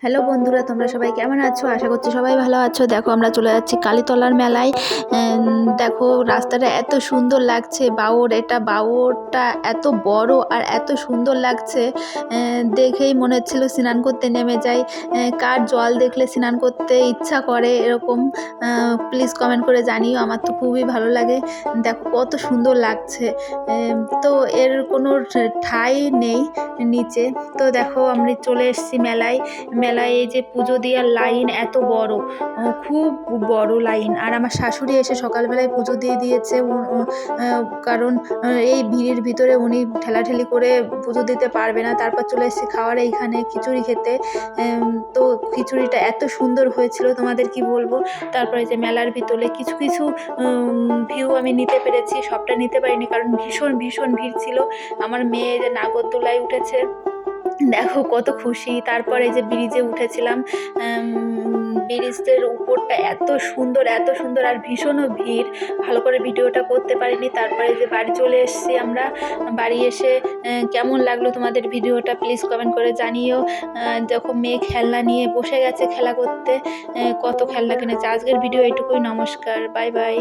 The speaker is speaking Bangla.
হ্যালো বন্ধুরা, তোমরা সবাই কেমন আছো? আশা করছি সবাই ভালো আছো। দেখো আমরা চলে যাচ্ছি কালীতলার মেলায়। দেখো রাস্তাটা এত সুন্দর লাগছে। এটা বাওরটা এত বড় আর এত সুন্দর লাগছে, দেখেই মনে হচ্ছিল স্নান করতে নেমে যাই। কার জল দেখলে স্নান করতে ইচ্ছা করে এরকম প্লিজ কমেন্ট করে জানিও। আমার তো খুবই ভালো লাগে। দেখো কত সুন্দর লাগছে। তো এর কোনো ঠাঁই নেই নিচে। তো দেখো আমরা চলে এসেছি মেলায়। এই যে পুজো দেওয়ার লাইন এত বড়, খুব বড় লাইন। আর আমার শাশুড়ি এসে সকালবেলায় পুজো দিয়ে দিয়েছে, কারণ এই ভিড়ের ভিতরে উনি ঠেলাঠেলি করে পুজো দিতে পারবে না। তারপর চলে এসেছি খাওয়ার এইখানে খিচুড়ি খেতে। তো খিচুড়িটা এত সুন্দর হয়েছিল, তোমাদের কি বলবো। তারপরে যে মেলার ভিতরে কিছু কিছু ভিউ আমি নিতে পেরেছি, সবটা নিতে পারিনি কারণ ভীষণ ভীষণ ভিড় ছিল। আমার মেয়ে যে নাগরদোলায় উঠেছে, দেখো কত খুশি। তারপরে যে ব্রিজে উঠেছিলাম, ব্রিজের উপরটা এত সুন্দর এত সুন্দর, আর ভীষণও ভিড়, ভালো করে ভিডিওটা করতে পারিনি। তারপরে যে বাড়ি চলে এসেছি আমরা। বাড়ি এসে কেমন লাগলো তোমাদের ভিডিওটা প্লিজ কমেন্ট করে জানিও। দেখো মেয়ে খেলনা নিয়ে বসে গেছে খেলা করতে, কত খেলনা কিনেছে। আজকের ভিডিও এইটুকুই, নমস্কার, বাই বাই।